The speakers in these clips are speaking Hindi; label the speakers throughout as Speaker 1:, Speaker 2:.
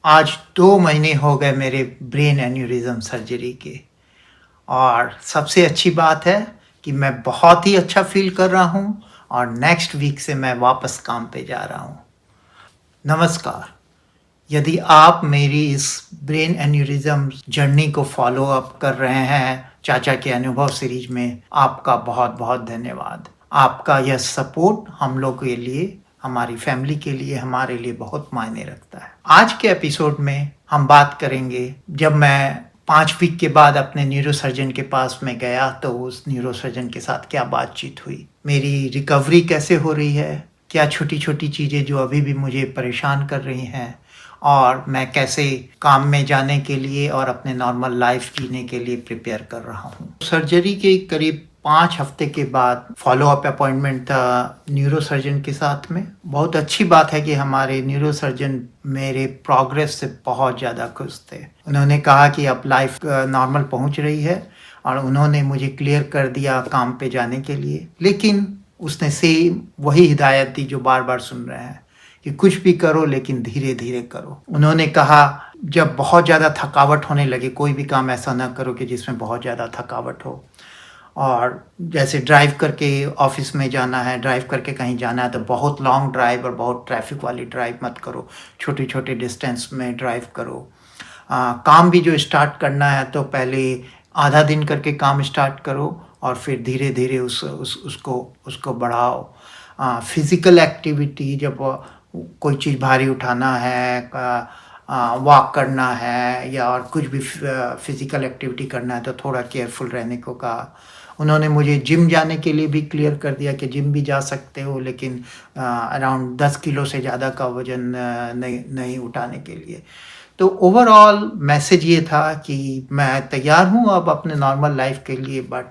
Speaker 1: आज 2 महीने हो गए मेरे ब्रेन एन्यूरिज्म सर्जरी के और सबसे अच्छी बात है कि मैं बहुत ही अच्छा फ़ील कर रहा हूँ और नेक्स्ट वीक से मैं वापस काम पे जा रहा हूँ। नमस्कार, यदि आप मेरी इस ब्रेन एन्यूरिज्म जर्नी को फ़ॉलो अप कर रहे हैं चाचा के अनुभव सीरीज़ में, आपका बहुत-बहुत धन्यवाद। आपका यह सपोर्ट हम लोग के लिए, हमारी फैमिली के लिए, हमारे लिए बहुत मायने रखता है। आज के एपिसोड में हम बात करेंगे जब मैं 5 वीक के बाद अपने न्यूरोसर्जन के पास में गया तो उस न्यूरोसर्जन के साथ क्या बातचीत हुई। मेरी रिकवरी कैसे हो रही है, क्या छोटी-छोटी चीज़ें जो अभी भी मुझे परेशान कर रही हैं और मैं कैसे काम में जाने के लिए और अपने नॉर्मल लाइफ जीने के लिए प्रिपेयर कर रहा हूँ। सर्जरी के करीब 5 हफ्ते के बाद फ़ॉलो-अप अपॉइंटमेंट था न्यूरोसर्जन के साथ में। बहुत अच्छी बात है कि हमारे न्यूरोसर्जन मेरे प्रोग्रेस से बहुत ज़्यादा खुश थे। उन्होंने कहा कि अब लाइफ नॉर्मल पहुँच रही है और उन्होंने मुझे क्लियर कर दिया काम पे जाने के लिए। लेकिन उसने सेम वही हिदायत दी जो बार-बार सुन रहे हैं कि कुछ भी करो लेकिन धीरे-धीरे करो। उन्होंने कहा जब बहुत ज़्यादा थकावट होने लगे, कोई भी काम ऐसा ना करो कि जिसमें बहुत ज़्यादा थकावट हो। और जैसे ड्राइव करके ऑफ़िस में जाना है, ड्राइव करके कहीं जाना है तो बहुत लॉन्ग ड्राइव और बहुत ट्रैफ़िक वाली ड्राइव मत करो, छोटे-छोटे डिस्टेंस में ड्राइव करो। काम भी जो स्टार्ट करना है तो पहले आधा दिन करके काम स्टार्ट करो और फिर धीरे-धीरे उसको बढ़ाओ। फ़िज़िकल एक्टिविटी जब कोई चीज़ भारी उठाना है, वॉक करना है या और कुछ भी फ़िज़िकल एक्टिविटी करना है तो थोड़ा केयरफुल रहने को कहा। उन्होंने मुझे जिम जाने के लिए भी क्लियर कर दिया कि जिम भी जा सकते हो लेकिन अराउंड 10 किलो से ज़्यादा का वज़न नहीं नहीं उठाने के लिए। तो ओवरऑल मैसेज ये था कि मैं तैयार हूँ अब अपने नॉर्मल लाइफ़ के लिए, बट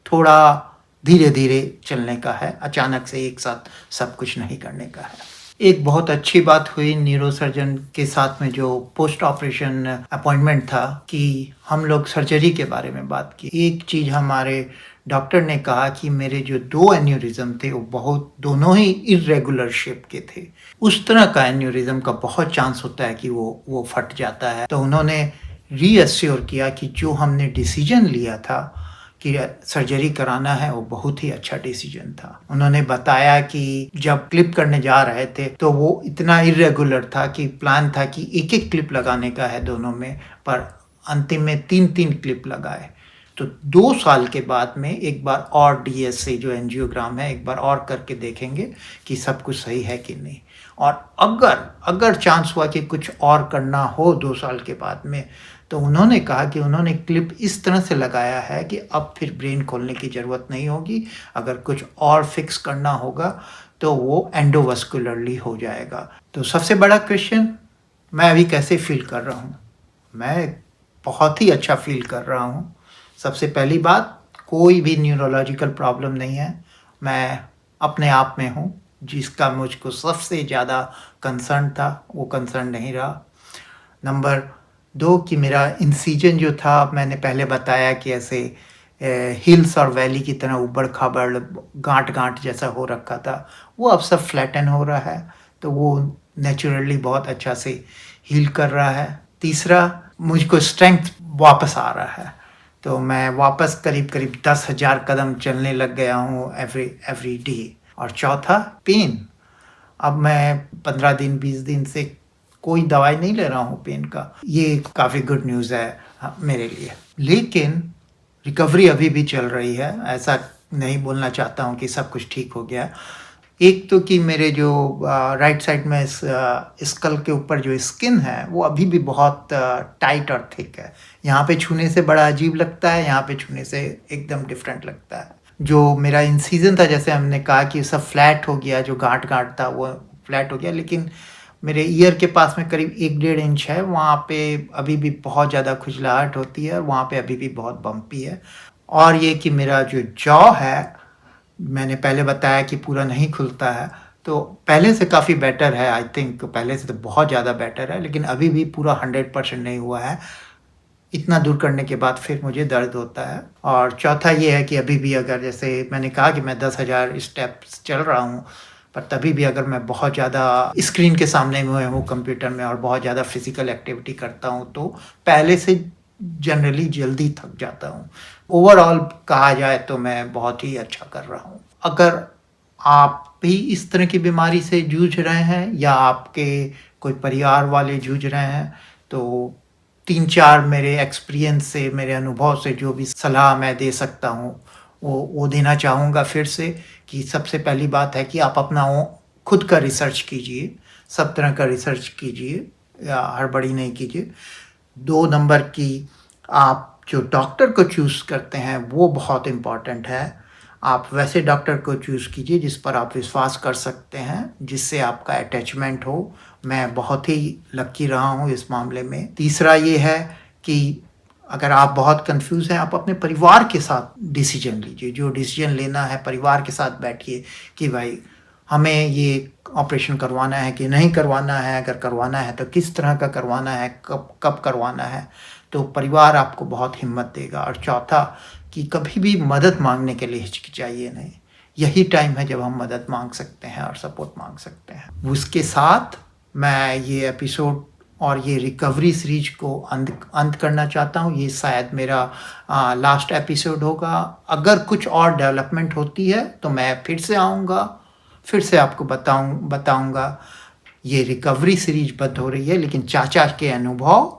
Speaker 1: थोड़ा धीरे-धीरे चलने का है, अचानक से एक साथ सब कुछ नहीं करने का है। एक बहुत अच्छी बात हुई न्यूरोसर्जन के साथ में जो पोस्ट ऑपरेशन अपॉइंटमेंट था कि हम लोग सर्जरी के बारे में बात की। एक चीज़ हमारे डॉक्टर ने कहा कि मेरे जो 2 एन्यूरिज़्म थे वो बहुत दोनों ही इर्रेगुलर शेप के थे। उस तरह का एन्यूरिज़्म का बहुत चांस होता है कि वो फट जाता है। तो उन्होंने रीअश्योर किया कि जो हमने डिसीजन लिया था कि सर्जरी कराना है वो बहुत ही अच्छा डिसीजन था। उन्होंने बताया कि जब क्लिप करने जा रहे थे तो वो इतना इर्रेगुलर था कि प्लान था कि एक-एक क्लिप लगाने का है दोनों में, पर अंतिम में 3-3 क्लिप लगाए। तो 2 साल के बाद में एक बार और डीएसए जो एंजियोग्राम है एक बार और करके देखेंगे कि सब कुछ सही है कि नहीं। और अगर चांस हुआ कि कुछ और करना हो 2 साल के बाद में तो उन्होंने कहा कि उन्होंने क्लिप इस तरह से लगाया है कि अब फिर ब्रेन खोलने की ज़रूरत नहीं होगी। अगर कुछ और फिक्स करना होगा तो वो एंडोवास्कुलरली हो जाएगा। तो सबसे बड़ा क्वेश्चन, मैं अभी कैसे फ़ील कर रहा हूँ? मैं बहुत ही अच्छा फ़ील कर रहा हूँ। सबसे पहली बात, कोई भी न्यूरोलॉजिकल प्रॉब्लम नहीं है। मैं अपने आप में हूँ, जिसका मुझको सबसे ज़्यादा कंसर्न था, वो कंसर्न नहीं रहा। नंबर 2 कि मेरा इंसिजन जो था, मैंने पहले बताया कि ऐसे हिल्स और वैली की तरह ऊबड़-खाबड़, गाँठ-गाँठ जैसा हो रखा था, वो अब सब फ्लैटन हो रहा है, तो वो नेचुरली बहुत अच्छा से हील कर रहा है। तीसरा, मुझको स्ट्रेंथ वापस आ रहा है, तो मैं वापस करीब-करीब 10,000 कदम चलने लग गया हूँ एवरी डे। और चौथा, पेन। अब मैं 15 दिन 20 दिन से कोई दवाई नहीं ले रहा हूँ पेन का। ये काफ़ी गुड न्यूज़ है मेरे लिए। लेकिन रिकवरी अभी भी चल रही है, ऐसा नहीं बोलना चाहता हूँ कि सब कुछ ठीक हो गया। एक तो कि मेरे जो राइट साइड में स्कल के ऊपर जो स्किन है, वो अभी भी बहुत टाइट और थिक है। यहाँ पे छूने से बड़ा अजीब लगता है, यहाँ पे छूने से एकदम डिफरेंट लगता है। जो मेरा इंसिजन था, जैसे हमने कहा कि सब फ्लैट हो गया, जो गाँठ-गाँठ था वो फ्लैट हो गया, लेकिन मेरे ईयर के पास में करीब 1 डेढ़ इंच है, वहाँ पे अभी भी बहुत ज़्यादा खुजलाहट होती है और वहाँ पे अभी भी बहुत बम्पी है। और ये कि मेरा जो जॉ है, मैंने पहले बताया कि पूरा नहीं खुलता है, तो पहले से काफ़ी बेटर है, आई थिंक पहले से तो बहुत ज़्यादा बेटर है, लेकिन अभी भी पूरा 100% नहीं हुआ है। इतना दूर करने के बाद फिर मुझे दर्द होता है। और चौथा ये है कि अभी भी अगर जैसे मैंने कहा कि मैं 10,000 स्टेप्स चल रहा हूँ, पर तभी भी अगर मैं बहुत ज़्यादा स्क्रीन के सामने में हूँ कंप्यूटर में और बहुत ज़्यादा फिज़िकल एक्टिविटी करता हूँ तो पहले से जनरली जल्दी थक जाता हूँ। ओवरऑल कहा जाए तो मैं बहुत ही अच्छा कर रहा हूँ। अगर आप भी इस तरह की बीमारी से जूझ रहे हैं या आपके कोई परिवार वाले जूझ रहे हैं तो 3-4 मेरे एक्सपीरियंस से, मेरे अनुभव से जो भी सलाह मैं दे सकता हूँ, वो देना चाहूँगा फिर से कि सबसे पहली बात है कि आप अपना वो खुद का रिसर्च कीजिए, सब तरह का रिसर्च कीजिए या हड़बड़ी नहीं कीजिए। 2 नंबर की आप जो डॉक्टर को चूज़ करते हैं, वो बहुत इम्पोर्टेंट है। आप वैसे डॉक्टर को चूज़ कीजिए जिस पर आप विश्वास कर सकते हैं, जिससे आपका अटैचमेंट हो। मैं बहुत ही लकी रहा हूँ इस मामले में। तीसरा ये है कि अगर आप बहुत कन्फ्यूज़ हैं, आप अपने परिवार के साथ डिसीज़न लीजिए। जो डिसीज़न लेना है परिवार के साथ बैठिए कि भाई हमें ये ऑपरेशन करवाना है कि नहीं करवाना है, अगर करवाना है तो किस तरह का करवाना है, कब कब करवाना है, तो परिवार आपको बहुत हिम्मत देगा। और चौथा कि कभी भी मदद माँगने के लिए हिचकिचाइए नहीं। यही टाइम है जब हम मदद माँग सकते हैं और सपोर्ट माँग सकते हैं। उसके साथ मैं ये एपिसोड और ये रिकवरी सीरीज को अंत करना चाहता हूँ। ये शायद मेरा लास्ट एपिसोड होगा। अगर कुछ और डेवलपमेंट होती है तो मैं फिर से आऊँगा, फिर से आपको बताऊँगा। ये रिकवरी सीरीज बंद हो रही है लेकिन चाचा के अनुभव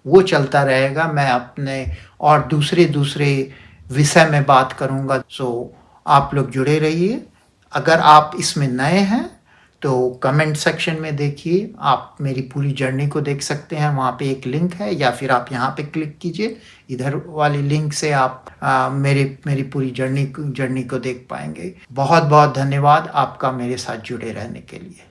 Speaker 1: वो चलता रहेगा। मैं अपने और दूसरे विषय में बात करूँगा। सो आप लोग जुड़े रहिए। अगर आप इसमें नए हैं तो कमेंट सेक्शन में देखिए, आप मेरी पूरी जर्नी को देख सकते हैं, वहाँ पे एक लिंक है या फिर आप यहाँ पे क्लिक कीजिए, इधर वाली लिंक से आप मेरी पूरी जर्नी को देख पाएंगे। बहुत बहुत धन्यवाद आपका मेरे साथ जुड़े रहने के लिए।